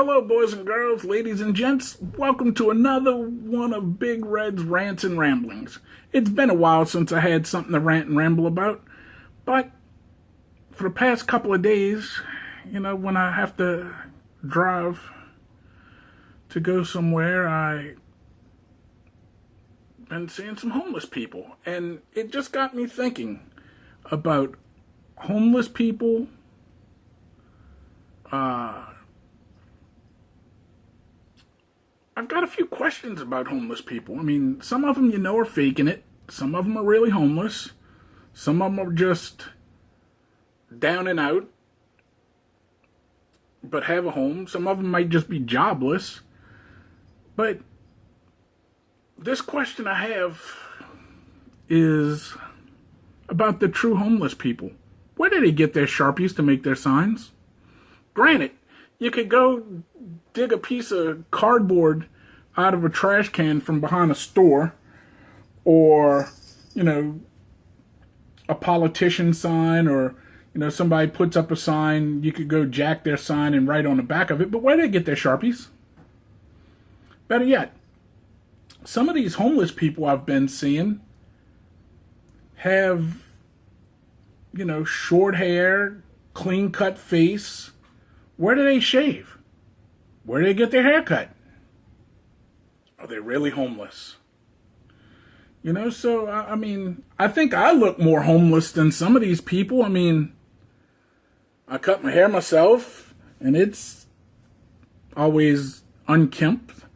Hello, boys and girls, ladies and gents. Welcome to another one of Big Red's Rants and Ramblings. It's been a while since I had something to rant and ramble about, but for the past couple of days, when I have to drive to go somewhere, I've been seeing some homeless people, and it just got me thinking about homeless people, I've got a few questions about homeless people. I mean, some of them are faking it. Some of them are really homeless. Some of them are just down and out, but have a home. Some of them might just be jobless. But this question I have is about the true homeless people. Where do they get their Sharpies to make their signs? Granted, you could go dig a piece of cardboard out of a trash can from behind a store, or, a politician sign, or, somebody puts up a sign, you could go jack their sign and write on the back of it. But where do they get their Sharpies? Better yet, some of these homeless people I've been seeing have, short hair, clean cut face. Where do they shave? Where do they get their hair cut? Are they really homeless? So, I think I look more homeless than some of these people. I cut my hair myself, and it's always unkempt.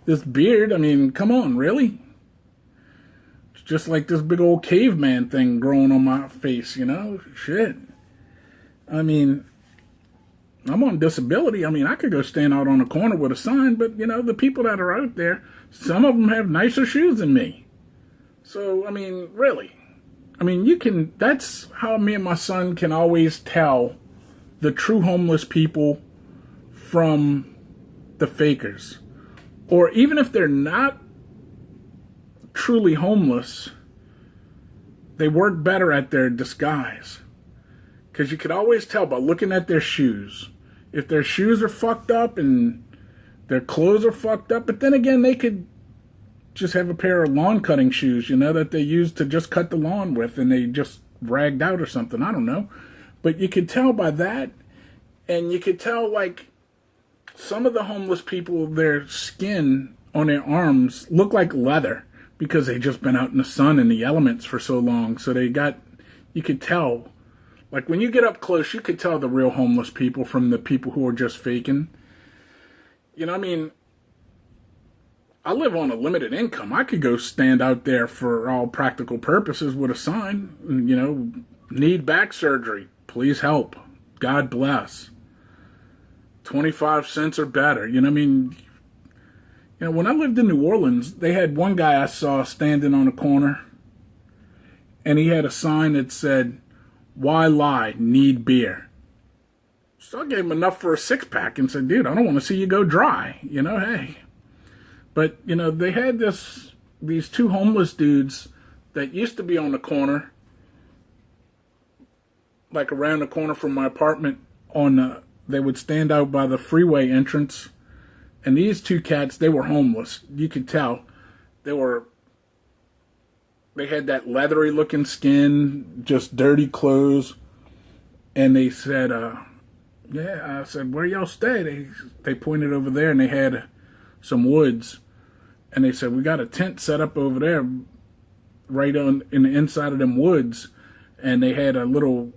This beard, come on, really? It's just like this big old caveman thing growing on my face, Shit. I'm on disability. I could go stand out on a corner with a sign, but, the people that are out there, some of them have nicer shoes than me. So, really. That's how me and my son can always tell the true homeless people from the fakers. Or even if they're not truly homeless, they work better at their disguise. Because you could always tell by looking at their shoes. If their shoes are fucked up and their clothes are fucked up, but then again, they could just have a pair of lawn cutting shoes, that they use to just cut the lawn with, and they just ragged out or something. I don't know. But you could tell by that, and you could tell, like, some of the homeless people, their skin on their arms look like leather because they just been out in the sun and the elements for so long. So you could tell. Like, when you get up close, you could tell the real homeless people from the people who are just faking. I live on a limited income. I could go stand out there for all practical purposes with a sign, need back surgery. Please help. God bless. 25 cents or better. When I lived in New Orleans, they had one guy I saw standing on a corner, and he had a sign that said, "Why lie? Need beer." So I gave him enough for a six-pack and said, "Dude, I don't want to see you go dry. Hey." But, they had these two homeless dudes that used to be on the corner, like around the corner from my apartment. They would stand out by the freeway entrance. And these two cats, they were homeless. You could tell. They had that leathery looking skin, just dirty clothes. And they said, I said, "Where y'all stay?" They pointed over there, and they had some woods. And they said, "We got a tent set up over there right in the inside of them woods." And they had a little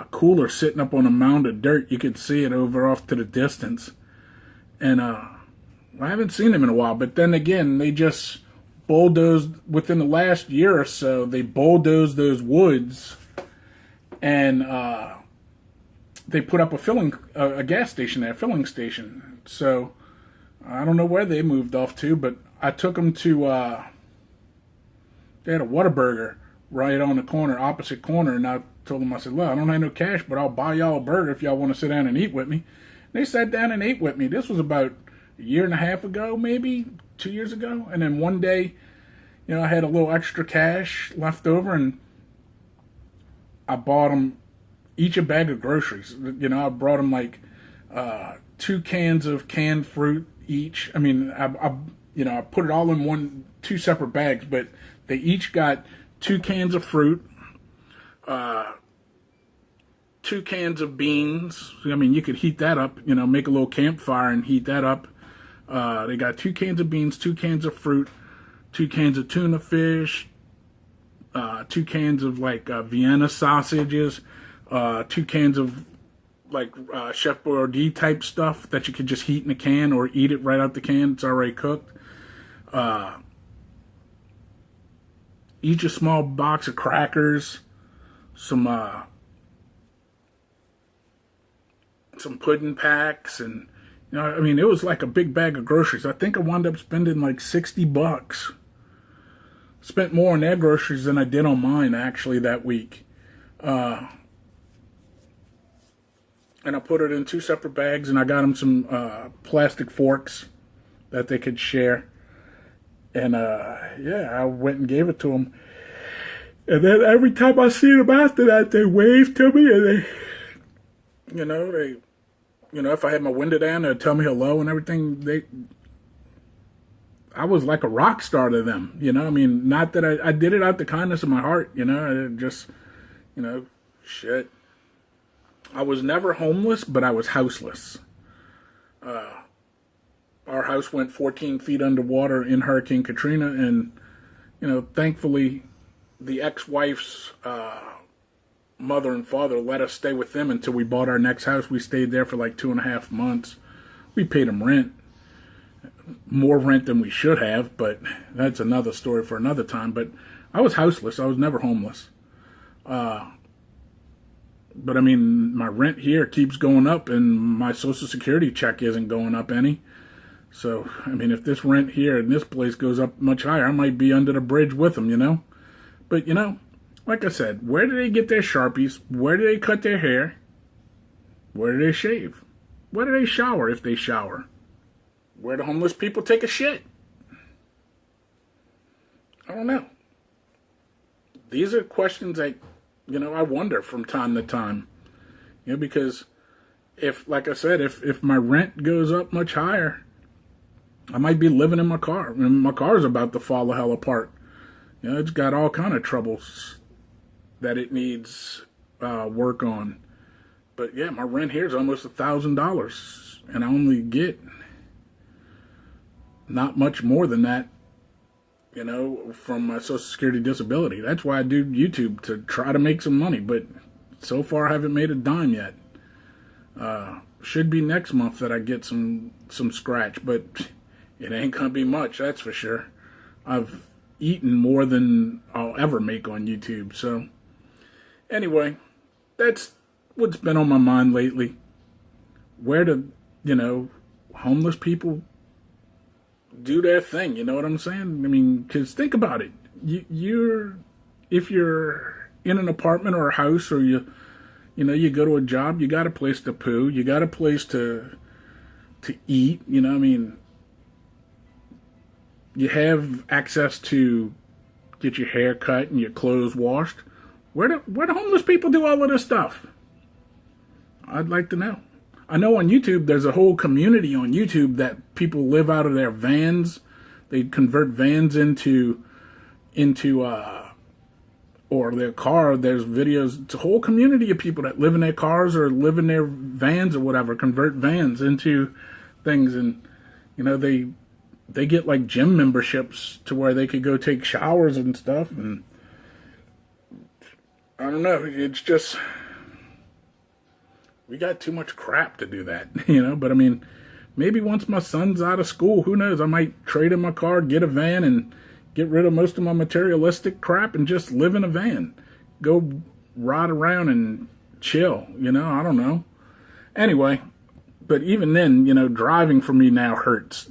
cooler sitting up on a mound of dirt. You could see it over off to the distance. And I haven't seen them in a while. But then again, they just bulldozed, within the last year or so, they bulldozed those woods, and they put up a gas station there, a filling station. So I don't know where they moved off to, but I took them to, they had a Whataburger right on the corner, opposite corner, and I told them, I said, "Look, I don't have no cash, but I'll buy y'all a burger if y'all want to sit down and eat with me." They sat down and ate with me. This was about a year and a half ago, maybe 2 years ago. And then one day, I had a little extra cash left over, and I bought them each a bag of groceries. I brought them like 2 cans of canned fruit each. I mean, I put it all in two separate bags, but they each got 2 cans of fruit, 2 cans of beans. I mean, you could heat that up, make a little campfire and heat that up. They got 2 cans of beans, 2 cans of fruit, 2 cans of tuna fish, 2 cans of Vienna sausages, 2 cans of Chef Boyardee type stuff that you could just heat in a can or eat it right out the can. It's already cooked. Each a small box of crackers, some pudding packs, and it was like a big bag of groceries. I think I wound up spending $60. Spent more on their groceries than I did on mine actually that week. And I put it in 2 separate bags, and I got them some plastic forks that they could share. And I went and gave it to them. And then every time I see them after that, they wave to me, and if I had my window down, they'd tell me hello and everything. I was like a rock star to them, not that I did it out the kindness of my heart, shit. I was never homeless, but I was houseless. Our house went 14 feet underwater in Hurricane Katrina, and, thankfully, the ex-wife's mother and father let us stay with them until we bought our next house. We stayed there for 2.5 months. We paid them rent. More rent than we should have, but that's another story for another time. But I was houseless. I was never homeless. But my rent here keeps going up, and my Social Security check isn't going up any. So, if this rent here in this place goes up much higher, I might be under the bridge with them, But, like I said, where do they get their Sharpies? Where do they cut their hair? Where do they shave? Where do they shower if they shower? Where do homeless people take a shit? I don't know. These are questions that, I wonder from time to time. Because if my rent goes up much higher, I might be living in my car. And my car is about to fall the hell apart. It's got all kind of troubles that it needs work on. But yeah, my rent here is almost $1,000, and I only get not much more than that, from my Social Security disability. That's why I do YouTube, to try to make some money, but so far I haven't made a dime yet. Should be next month that I get some scratch, but it ain't gonna be much, that's for sure. I've eaten more than I'll ever make on YouTube. So anyway, that's what's been on my mind lately. Where do homeless people do their thing? You know what I'm saying? Because think about it. If you're in an apartment or a house, or you go to a job, you got a place to poo, you got a place to eat. You have access to get your hair cut and your clothes washed. Where do homeless people do all of this stuff? I'd like to know. I know on YouTube, there's a whole community on YouTube that people live out of their vans. They convert vans into or their car. There's videos. It's a whole community of people that live in their cars or live in their vans or whatever, convert vans into things. And, they get gym memberships to where they could go take showers and stuff. And I don't know. It's just, we got too much crap to do that, But maybe once my son's out of school, who knows? I might trade in my car, get a van, and get rid of most of my materialistic crap and just live in a van. Go ride around and chill, I don't know. Anyway, but even then, driving for me now hurts,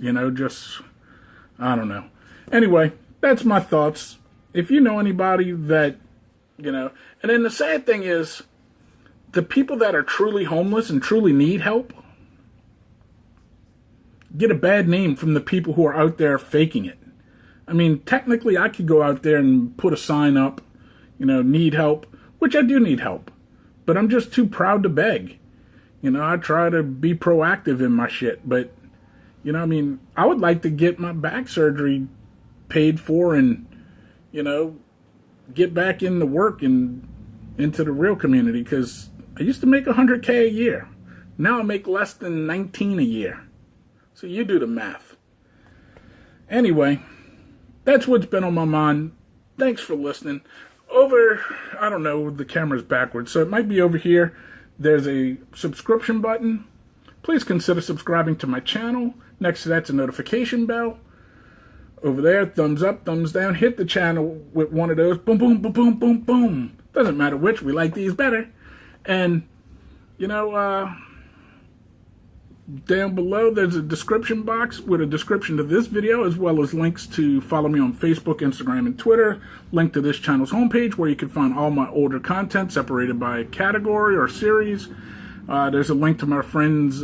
I don't know. Anyway, that's my thoughts. If you know anybody that, and then the sad thing is, the people that are truly homeless and truly need help get a bad name from the people who are out there faking it. Technically, I could go out there and put a sign up, need help, which I do need help, but I'm just too proud to beg. You know, I try to be proactive in my shit, but you know, I mean, I would like to get my back surgery paid for and, you know, get back into work and into the real community because I used to make 100K a year. Now I make less than 19 a year. So you do the math. Anyway, that's what's been on my mind. Thanks for listening. Over, I don't know, the camera's backwards, so it might be over here. There's a subscription button. Please consider subscribing to my channel. Next to that's a notification bell. Over there, thumbs up, thumbs down. Hit the channel with one of those. Boom, boom, boom, boom, boom, boom. Doesn't matter which. We like these better. And, you know, down below, there's a description box with a description to this video, as well as links to follow me on Facebook, Instagram, and Twitter. Link to this channel's homepage, where you can find all my older content separated by category or series. There's a link to my friend's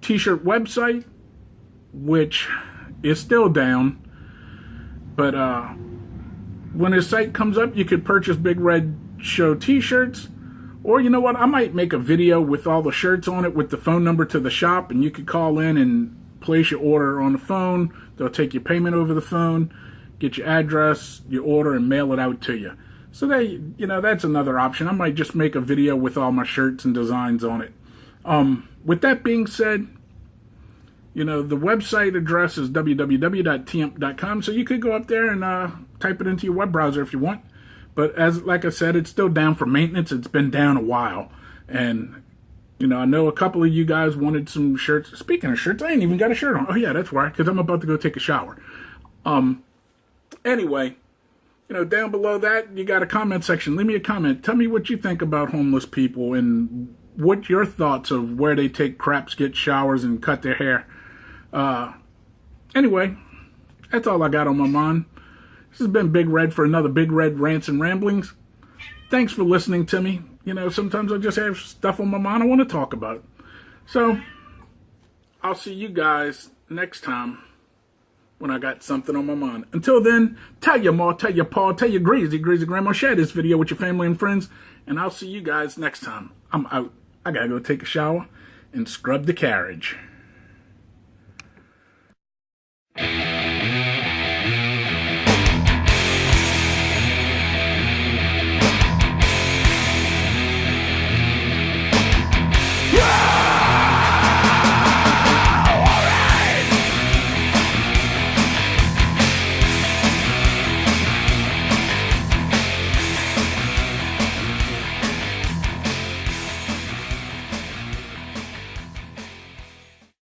t-shirt website, which is still down. But when his site comes up, you could purchase Big Red Show t-shirts. Or you know what, I might make a video with all the shirts on it with the phone number to the shop, and you could call in and place your order on the phone. They'll take your payment over the phone, get your address, your order, and mail it out to you. So that's another option. I might just make a video with all my shirts and designs on it. With that being said, you know, the website address is www.tmp.com, so you could go up there and type it into your web browser if you want. But like I said, it's still down for maintenance. It's been down a while. And, you know, I know a couple of you guys wanted some shirts. Speaking of shirts, I ain't even got a shirt on. Oh, yeah, that's right, because I'm about to go take a shower. Anyway, you know, down below that, you got a comment section. Leave me a comment. Tell me what you think about homeless people and what your thoughts of where they take craps, get showers, and cut their hair. Anyway, that's all I got on my mind. This has been Big Red for another Big Red Rants and Ramblings. Thanks for listening to me. You know, sometimes I just have stuff on my mind I want to talk about. So, I'll see you guys next time when I got something on my mind. Until then, tell your ma, tell your pa, tell your greasy grandma, share this video with your family and friends, and I'll see you guys next time. I'm out. I gotta go take a shower and scrub the carriage.